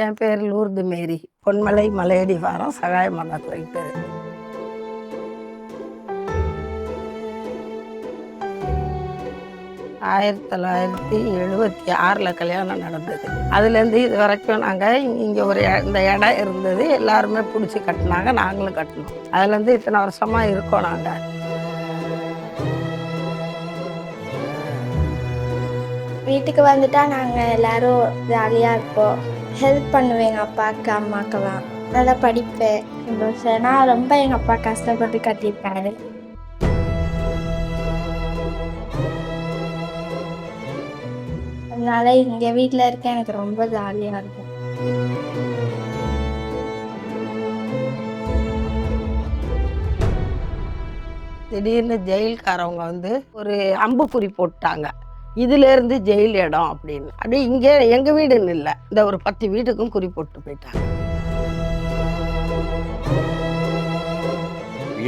என் பேர் லூர்து மேரி. பொன்மலை மலையடி வாரம் சகாய மாதாத்துறை பேர். ஆயிரத்தி 1976 கல்யாணம் நடந்தது. அதுலேருந்து இது வரைக்கும் நாங்கள் இங்கே இந்த இடம் இருந்தது. எல்லாருமே பிடிச்சி கட்டினாங்க, நாங்களும் கட்டினோம். அதுலேருந்து இத்தனை வருஷமாக இருக்கோம். நாங்கள் வீட்டுக்கு வந்துட்டா நாங்கள் எல்லோரும் ஜாலியாக இருப்போம். ஹெல்ப் பண்ணுவேன் எங்கள் அப்பாவுக்கு அம்மாக்கெல்லாம். நல்லா படிப்பேன். ஏன்னா ரொம்ப எங்கள் அப்பா கஷ்டப்பட்டு கட்டியிருக்காரு. அதனால இங்கே வீட்டில் இருக்க எனக்கு ரொம்ப ஜாலியாக இருக்கும். திடீர்னு ஜெயில்காரவங்க ஒரு அம்புக்குறி போட்டாங்க, இதுலேருந்து ஜெயில் இடம் அப்படின்னு. அப்படியே இங்கே எங்கள் வீடுன்னு இல்லை, இந்த ஒரு 10 வீட்டுக்கும் குறி போட்டு போயிட்டாங்க.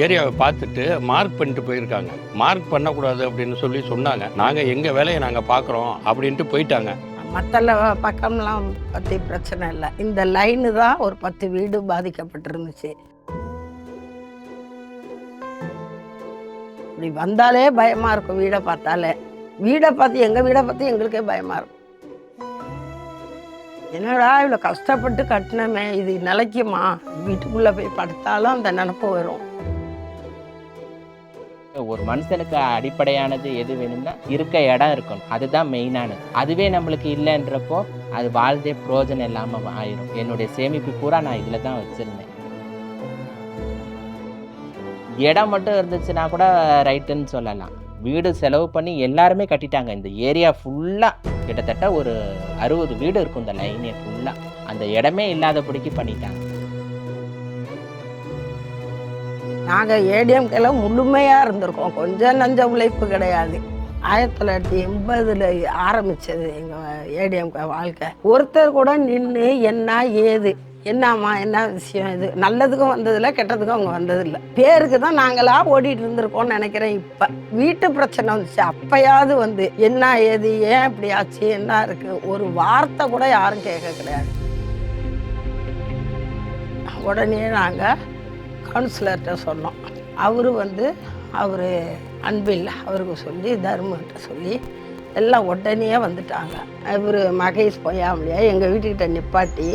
ஏரியாவை பார்த்துட்டு மார்க் பண்ணிட்டு போயிருக்காங்க. மார்க் பண்ணக்கூடாது அப்படின்னு சொன்னாங்க. நாங்கள் எங்கள் வேலையை நாங்கள் பார்க்குறோம் அப்படின்ட்டு போயிட்டாங்க. மற்ற பக்கம்லாம் பற்றி பிரச்சனை இல்லை, இந்த லைனு தான் ஒரு 10 வீடு பாதிக்கப்பட்டிருந்துச்சு. இப்படி வந்தாலே பயமாக இருக்கும். வீடை பார்த்தாலே, எங்கள் வீடை பார்த்து எங்களுக்கே பயமாக இருக்கும். என்னடா இவ்வளோ கஷ்டப்பட்டு கட்டினமே, இது நிலைக்குமா? வீட்டுக்குள்ளே போய் படுத்தாலும் அந்த நினப்பு வரும். ஒரு மனுஷனுக்கு அடிப்படையானது எது வேணும்னா இருக்க இடம் இருக்கணும். அதுதான் மெயினானது. அதுவே நம்மளுக்கு இல்லைன்றப்போ அது வாழ்ந்தே பிரயோஜனம் இல்லாமல் ஆயிரும். என்னுடைய சேமிப்பு பூரா நான் இதில் தான் வச்சுருந்தேன். இடம் மட்டும் இருந்துச்சுன்னா கூட ரைட்டுன்னு சொல்லலாம். வீடு செலவு பண்ணி எல்லாருமே கட்டிட்டாங்க. இந்த ஏரியா ஃபுல்லாக கிட்டத்தட்ட ஒரு 60 வீடு இருக்கும் இந்த லைனே ஃபுல்லாக. அந்த இடமே இல்லாதபடிக்கு பண்ணிட்டாங்க. நாங்கள் ஏடிஎம்கேல முழுமையாக இருந்திருக்கோம், கொஞ்சம் நஞ்ச உழைப்பு கிடையாது. 1980 ஆரம்பித்தது எங்கள் ஏடிஎம்கே வாழ்க்கை. ஒருத்தர் கூட நின்று என்ன ஏது, என்னம்மா என்ன விஷயம், இது நல்லதுக்கும் வந்ததில்லை, கெட்டதுக்கும் அவங்க வந்ததில்லை. பேருக்கு தான் நாங்களாக ஓடிட்டு இருந்திருக்கோம்னு நினைக்கிறேன். இப்போ வீட்டு பிரச்சனை வந்துச்சு, அப்பயாவது என்ன ஏது, ஏன் இப்படி ஆச்சு, என்ன இருக்குது, ஒரு வார்த்தை கூட யாரும் கேட்க கிடையாது. உடனே நாங்கள் கவுன்சிலர்கிட்ட சொன்னோம். அவர் அன்பில் அவருக்கு சொல்லி, தர்மகிட்ட சொல்லி எல்லாம் உடனே வந்துட்டாங்க. இவர் மகேஷ் பொய்யாமலையா எங்கள் வீட்டுக்கிட்ட நிப்பாட்டி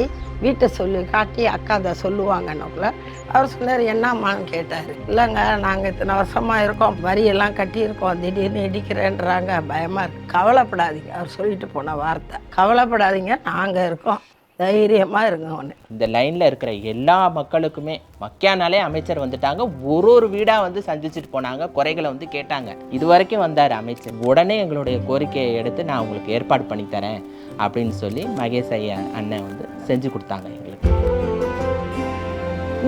வீட்டை சொல்லி காட்டி, அக்கா அதை சொல்லுவாங்கன்னக்குள்ள அவர் சொன்னார். என்னம்மான்னு கேட்டார். இல்லைங்க, நாங்கள் இத்தனை வருஷமாக இருக்கோம், வரியெல்லாம் கட்டியிருக்கோம், திடீர்னு இடிக்கிறேன்றாங்க, பயமாக இருக்கு. கவலைப்படாதீங்க, அவர் சொல்லிட்டு போன வார்த்தை, கவலைப்படாதீங்க, நாங்கள் இருக்கோம், தைரியமாக இருங்க. ஒன்று இந்த லைனில் இருக்கிற எல்லா மக்களுக்குமே மக்கியானாலே அமைச்சர் வந்துட்டாங்க. ஒரு வீடாக சந்திச்சுட்டு போனாங்க, குறைகளை கேட்டாங்க. இது வரைக்கும் வந்தார் அமைச்சர். உடனே எங்களுடைய கோரிக்கையை எடுத்து நான் உங்களுக்கு ஏற்பாடு பண்ணித்தரேன் அப்படின்னு சொல்லி மகேஷ் ஐயா அண்ணன் செஞ்சு கொடுத்தாங்க. எங்களுக்கு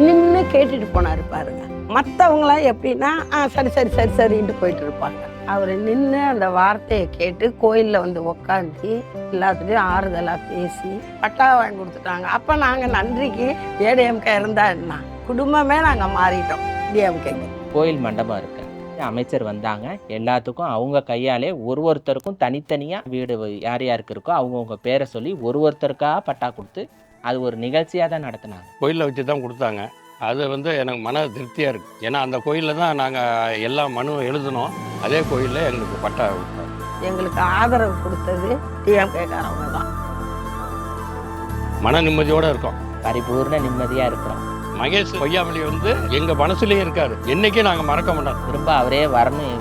நின்று கேட்டுட்டு போனார் பாருங்க. மற்றவங்களாம் எப்படின்னா சரி சரி சரி சரின்ட்டு போயிட்டு இருப்பாங்க. அவர் நின்று அந்த வார்த்தையை கேட்டு கோயிலில் உட்காந்து எல்லாத்துலேயும் ஆறுதலாக பேசி பட்டா வாங்கி கொடுத்துட்டாங்க. அப்போ நாங்கள் நன்றிக்கு ஏடிஎம்கே இருந்தா என்ன, குடும்பமே நாங்கள் மாறிட்டோம் டிஎம்கேக்கு. கோயில் மண்டபம் இருக்கு, அமைச்சர் வந்தாங்க. எல்லாத்துக்கும் அவங்க கையாலே ஒருத்தருக்கும் தனித்தனியாக வீடு யார் யாருக்கு இருக்கோ அவங்கவுங்க பேரை சொல்லி ஒருத்தருக்காக பட்டா கொடுத்து அது ஒரு நிகழ்ச்சியாக தான் நடத்தினாங்க. கோயிலில் வச்சு தான் கொடுத்தாங்க. அது எனக்கு மன திருப்தியாக இருக்குது. ஏன்னா அந்த கோயிலில் தான் நாங்கள் எல்லா மனு எழுதினோம். அதே கோயிலில் எங்களுக்கு பட்டா கொடுத்தாங்க. எங்களுக்கு ஆதரவு கொடுத்தது டிஎம்கேக்காரவங்க தான். மன நிம்மதியோடு இருக்கோம், பரிபூர்ண நிம்மதியாக இருக்கிறோம். மகேஷ் பொய்யாமலி எங்கள் மனசுலேயே இருக்கார். என்றைக்கும் நாங்கள் மறக்க மாட்டோம். திரும்ப அவரே வரணும்.